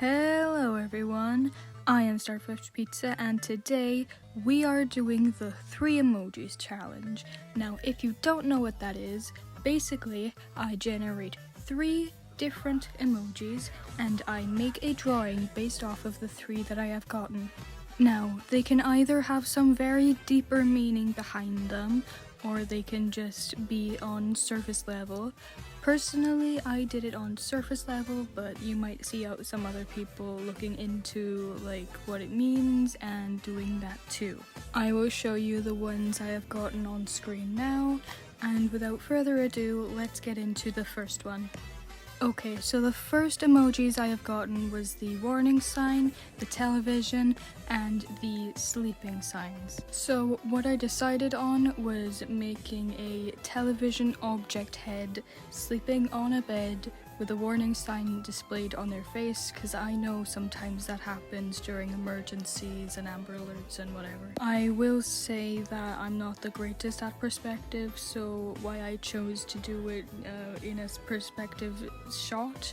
Hello everyone, I am Starfish Pizza and today we are doing the 3 emojis challenge. Now if you don't know what that is, basically I generate 3 different emojis and I make a drawing based off of the 3 that I have gotten. Now they can either have some very deeper meaning behind them or they can just be on surface level. Personally, I did it on surface level, but you might see out some other people looking into like what it means and doing that too. I will show you the ones I have gotten on screen now, and without further ado, let's get into the first one. Okay, so the first emojis I have gotten was the warning sign, the television, and the sleeping signs. So what I decided on was making a television object head sleeping on a bed with a warning sign displayed on their face, because I know sometimes that happens during emergencies and Amber Alerts and whatever. I will say that I'm not the greatest at perspective, so why I chose to do it in a perspective shot,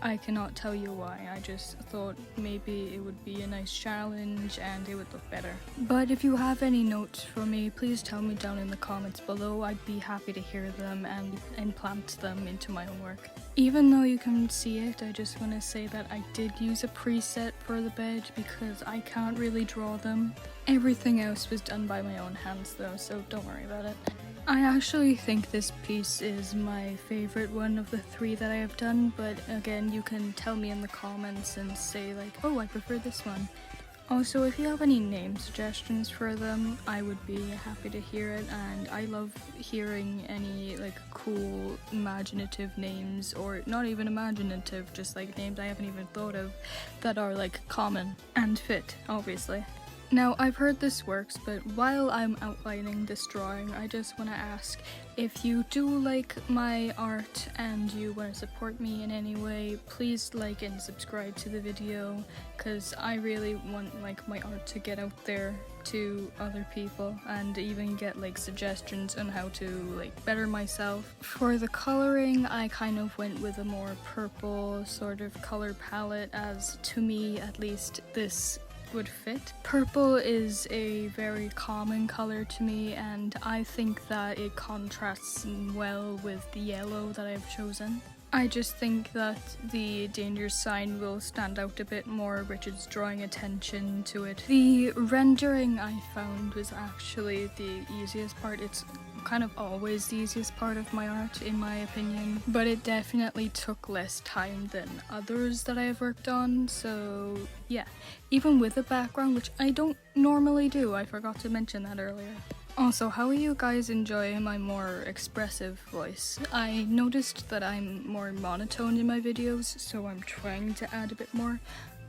I cannot tell you why. I just thought maybe it would be a nice challenge and it would look better. But if you have any notes for me, please tell me down in the comments below. I'd be happy to hear them and implant them into my own work. Even though you can see it, I just want to say that I did use a preset for the bed because I can't really draw them. Everything else was done by my own hands though, so don't worry about it. I actually think this piece is my favorite one of the 3 that I have done, but again, you can tell me in the comments and say like, oh, I prefer this one. Also, if you have any name suggestions for them, I would be happy to hear it, and I love hearing any like cool imaginative names, or not even imaginative, just like names I haven't even thought of that are like common and fit, obviously. Now, I've heard this works, but while I'm outlining this drawing, I just want to ask, if you do like my art and you want to support me in any way, please like and subscribe to the video, because I really want like my art to get out there to other people and even get like suggestions on how to like better myself. For the coloring, I kind of went with a more purple sort of color palette, as to me at least this would fit. Purple is a very common color to me, and I think that it contrasts well with the yellow that I've chosen. I just think that the danger sign will stand out a bit more, which is drawing attention to it. The rendering I found was actually the easiest part. It's kind of always the easiest part of my art, in my opinion, but it definitely took less time than others that I have worked on, so yeah. Even with a background, which I don't normally do, I forgot to mention that earlier. Also, how are you guys enjoying my more expressive voice? I noticed that I'm more monotone in my videos, so I'm trying to add a bit more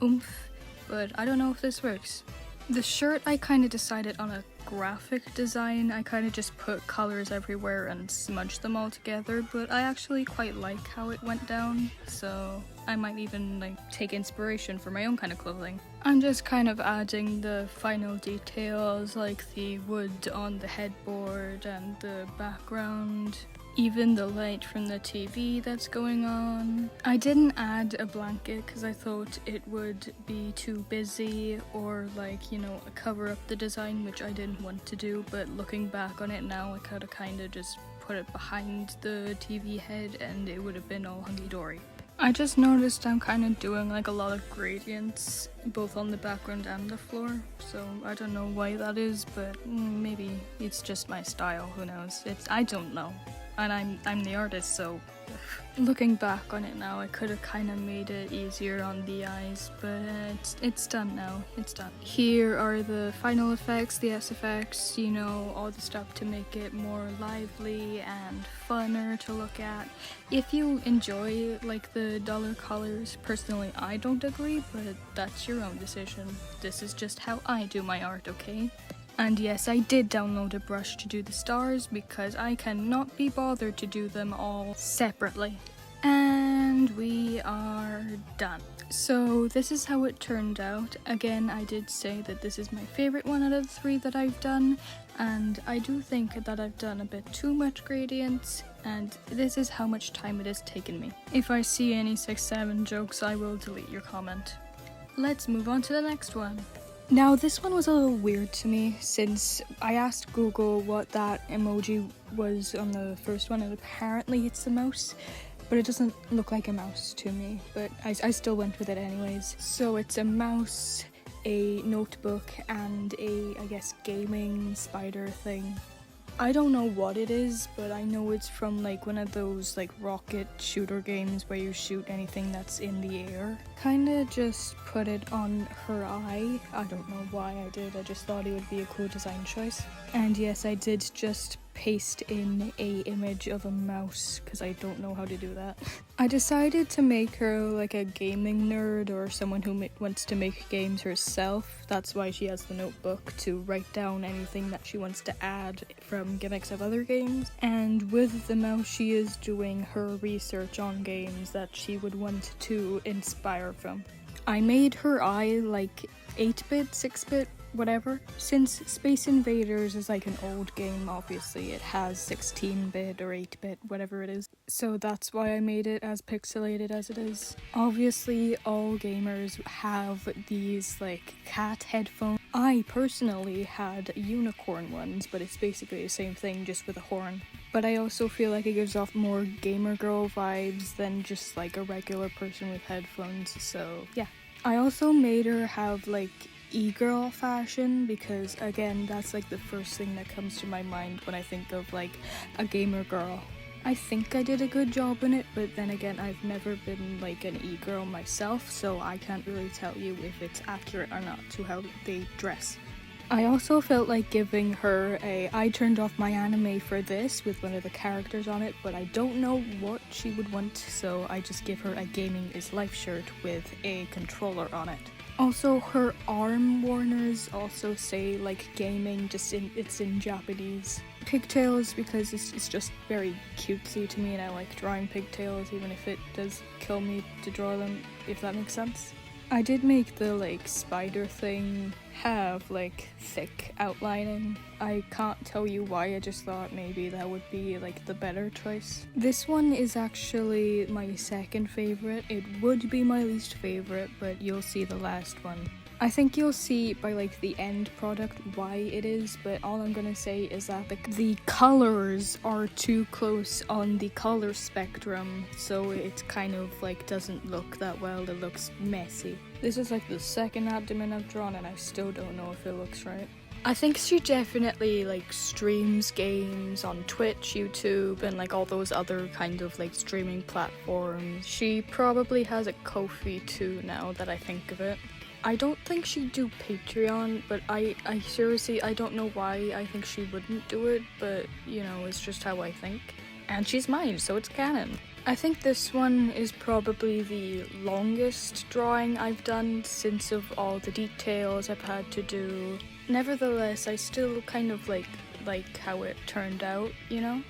oomph, but I don't know if this works. The shirt, I kind of decided on a graphic design. I kind of just put colors everywhere and smudged them all together, but I actually quite like how it went down, so I might even like take inspiration for my own kind of clothing. I'm just kind of adding the final details, like the wood on the headboard and the background, even the light from the TV that's going on. I didn't add a blanket because I thought it would be too busy or like, you know, cover up the design, which I didn't want to do, but looking back on it now, I could have kind of just put it behind the TV head and it would have been all hunky-dory. I just noticed I'm kind of doing like a lot of gradients both on the background and the floor, so I don't know why that is, but maybe it's just my style, who knows. I don't know. And I'm the artist, so looking back on it now, I could have kind of made it easier on the eyes, but it's done now. It's done. Here are the final effects, the SFX, you know, all the stuff to make it more lively and funner to look at. If you enjoy like the duller colors, personally I don't agree, but that's your own decision. This is just how I do my art, okay? And yes, I did download a brush to do the stars because I cannot be bothered to do them all separately. And we are done. So this is how it turned out. Again, I did say that this is my favorite one out of the 3 that I've done, and I do think that I've done a bit too much gradients. and this is how much time it has taken me. If I see any 6-7 jokes, I will delete your comment. Let's move on to the next one. Now this one was a little weird to me since I asked Google what that emoji was on the first one, and apparently it's a mouse, but it doesn't look like a mouse to me, but I still went with it anyways. So it's a mouse, a notebook, and a, I guess, gaming spider thing. I don't know what it is, but I know it's from like one of those like rocket shooter games where you shoot anything that's in the air. Kinda just put it on her eye. I don't know why I did, I just thought it would be a cool design choice. And yes, I did just paste in a image of a mouse because I don't know how to do that. I decided to make her like a gaming nerd or someone who wants to make games herself. That's why she has the notebook to write down anything that she wants to add from gimmicks of other games. And with the mouse, she is doing her research on games that she would want to inspire from. I made her eye like 8-bit, 6-bit, whatever. Since Space Invaders is like an old game, obviously it has 16-bit or 8-bit, whatever it is. So that's why I made it as pixelated as it is. Obviously all gamers have these like cat headphones. I personally had unicorn ones, but it's basically the same thing just with a horn. But I also feel like it gives off more gamer girl vibes than just like a regular person with headphones, so yeah. I also made her have like e-girl fashion because again that's like the first thing that comes to my mind when I think of like a gamer girl. I think I did a good job in it, but then again I've never been like an e-girl myself, so I can't really tell you if it's accurate or not to how they dress. I also felt like giving her I turned off my anime for this with one of the characters on it, but I don't know what she would want, so I just give her a Gaming is Life shirt with a controller on it. Also, her arm warners also say like gaming, it's in Japanese. Pigtails because it's just very cutesy to me and I like drawing pigtails even if it does kill me to draw them, if that makes sense. I did make the like spider thing have like thick outlining. I can't tell you why, I just thought maybe that would be like the better choice. This one is actually my second favorite. It would be my least favorite, but you'll see the last one. I think you'll see by like the end product why it is, but all I'm gonna say is that the colors are too close on the color spectrum, so it kind of like doesn't look that well, it looks messy. This is like the second abdomen I've drawn and I still don't know if it looks right. I think she definitely like streams games on Twitch, YouTube, and like all those other kind of like streaming platforms. She probably has a Ko-fi too now that I think of it. I don't think she'd do Patreon, but I seriously, I don't know why I think she wouldn't do it, but you know, it's just how I think. And she's mine, so it's canon. I think this one is probably the longest drawing I've done since of all the details I've had to do. Nevertheless, I still kind of like how it turned out, you know?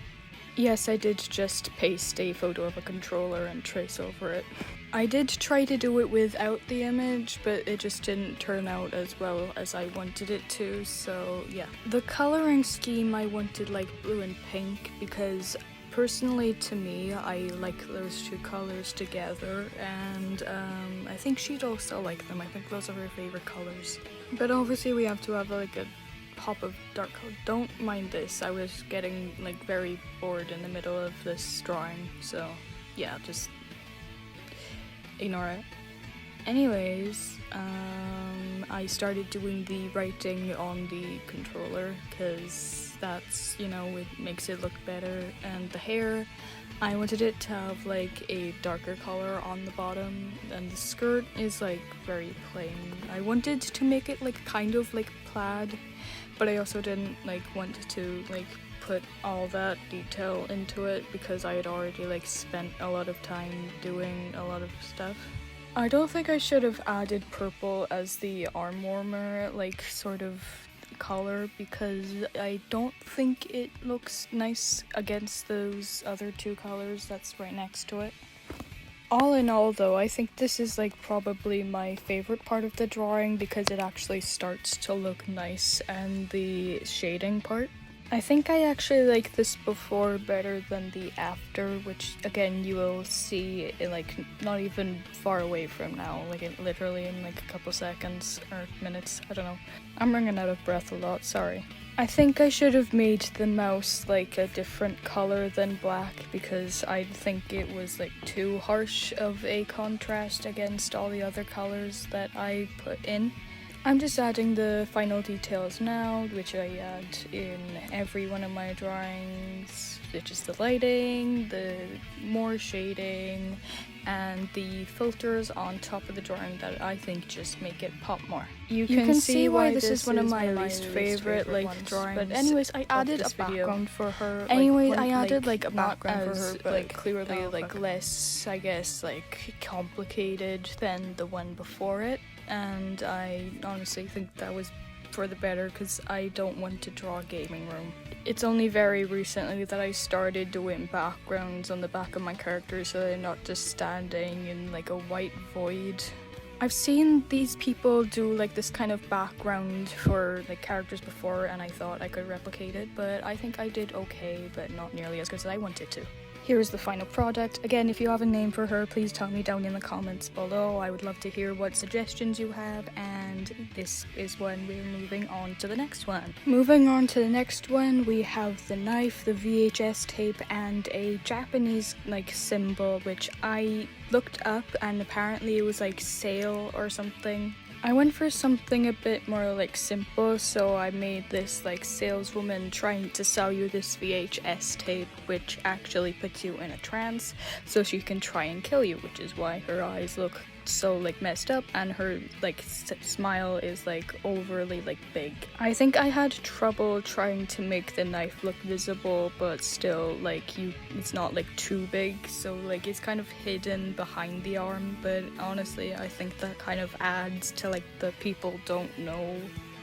Yes, I did just paste a photo of a controller and trace over it. I did try to do it without the image, but it just didn't turn out as well as I wanted it to, so yeah. The coloring scheme I wanted like blue and pink because personally to me, I like those two colors together, and I think she'd also like them. I think those are her favorite colors. But obviously we have to have like a pop of dark color. Don't mind this, I was getting like very bored in the middle of this drawing, so yeah, just ignore it. Anyways, I started doing the writing on the controller because that's, you know, it makes it look better. And the hair, I wanted it to have like a darker color on the bottom, and the skirt is like very plain. I wanted to make it like kind of like plaid, but I also didn't like want to like put all that detail into it because I had already like spent a lot of time doing a lot of stuff. I don't think I should have added purple as the arm warmer like sort of color because I don't think it looks nice against those other two colors that's right next to it. All in all though, I think this is like probably my favorite part of the drawing because it actually starts to look nice, and the shading part. I think I actually like this before better than the after, which again you will see like not even far away from now, like literally in like a couple seconds or minutes, I don't know. I'm running out of breath a lot, sorry. I think I should have made the mouse like a different color than black because I think it was like too harsh of a contrast against all the other colors that I put in. I'm just adding the final details now, which I add in every one of my drawings, which is the lighting, the more shading, and the filters on top of the drawing that I think just make it pop more. You can see why this is one of my least favorite like drawings. But anyways, I added a background for her. Anyways, I added like a background for her, but like clearly like less, I guess, like complicated than the one before it. And I honestly think that was for the better because I don't want to draw a gaming room. It's only very recently that I started doing backgrounds on the back of my characters so they're not just standing in like a white void. I've seen these people do like this kind of background for like characters before and I thought I could replicate it, but I think I did okay, but not nearly as good as I wanted to. Here's the final product. Again, if you have a name for her, please tell me down in the comments below. I would love to hear what suggestions you have, and this is when we're moving on to the next one. Moving on to the next one, we have the knife, the VHS tape, and a Japanese like symbol, which I looked up and apparently it was like sale or something. I went for something a bit more like simple, so I made this like saleswoman trying to sell you this VHS tape, which actually puts you in a trance so she can try and kill you, which is why her eyes look so like messed up and her like smile is like overly like big. I think I had trouble trying to make the knife look visible, but still like it's not like too big, so like it's kind of hidden behind the arm, but honestly I think that kind of adds to like the people don't know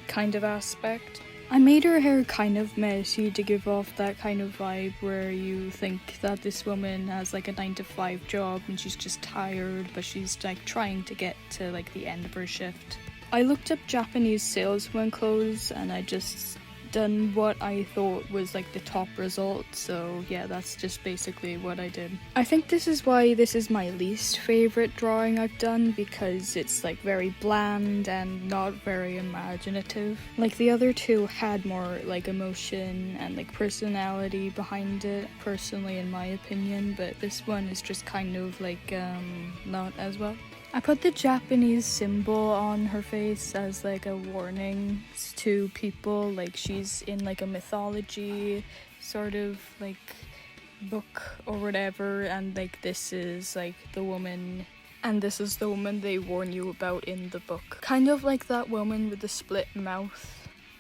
kind of aspect. I made her hair kind of messy to give off that kind of vibe where you think that this woman has like a 9-to-5 job and she's just tired, but she's like trying to get to like the end of her shift. I looked up Japanese saleswoman clothes and I just done what I thought was like the top result, so yeah, that's just basically what I did. I think this is why this is my least favorite drawing I've done, because it's like very bland and not very imaginative. Like the other two had more like emotion and like personality behind it, personally in my opinion, but this one is just kind of like not as well. I put the Japanese symbol on her face as like a warning to people, like she's in like a mythology sort of like book or whatever, and like this is like the woman, and this is the woman they warn you about in the book. Kind of like that woman with the split mouth.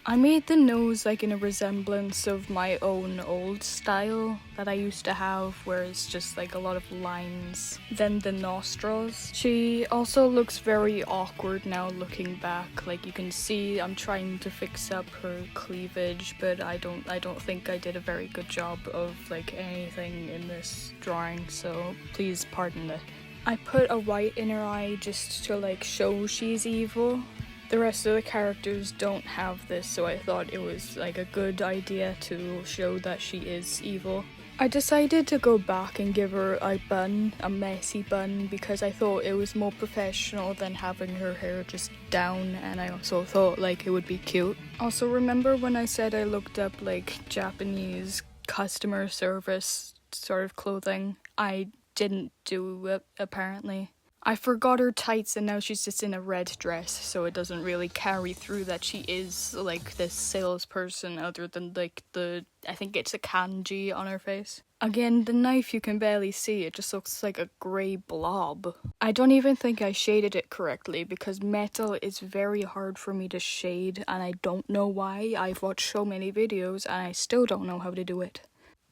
I made the nose like in a resemblance of my own old style that I used to have, where it's just like a lot of lines. Then the nostrils. She also looks very awkward now looking back. Like you can see I'm trying to fix up her cleavage, but I don't think I did a very good job of like anything in this drawing, so please pardon it. I put a white in her eye just to like show she's evil. The rest of the characters don't have this, so I thought it was like a good idea to show that she is evil. I decided to go back and give her a bun, a messy bun, because I thought it was more professional than having her hair just down, and I also thought like it would be cute. Also, remember when I said I looked up like Japanese customer service sort of clothing? I didn't do it apparently. I forgot her tights and now she's just in a red dress, so it doesn't really carry through that she is like this salesperson, other than like I think it's a kanji on her face. Again, the knife you can barely see, it just looks like a grey blob. I don't even think I shaded it correctly because metal is very hard for me to shade, and I don't know why. I've watched so many videos and I still don't know how to do it.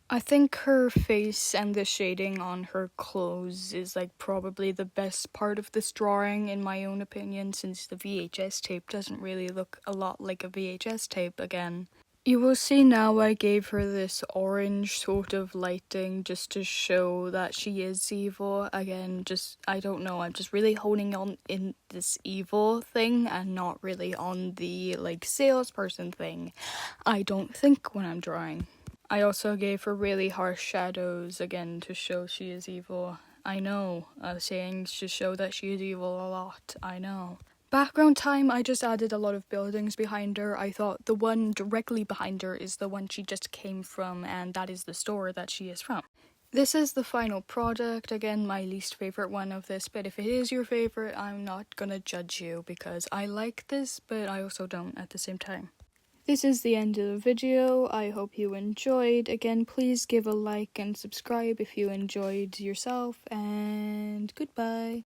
I think her face and the shading on her clothes is like probably the best part of this drawing in my own opinion, since the VHS tape doesn't really look a lot like a VHS tape again. You will see now I gave her this orange sort of lighting just to show that she is evil. Again, I don't know, I'm just really honing on in this evil thing and not really on the salesperson thing. I don't think when I'm drawing. I also gave her really harsh shadows again to show she is evil. I know, saying to show that she is evil a lot, I know. Background time, I just added a lot of buildings behind her. I thought the one directly behind her is the one she just came from, and that is the store that she is from. This is the final product. Again, my least favorite one of this, but if it is your favorite, I'm not gonna judge you because I like this, but I also don't at the same time. This is the end of the video. I hope you enjoyed. Again, please give a like and subscribe if you enjoyed yourself, and goodbye.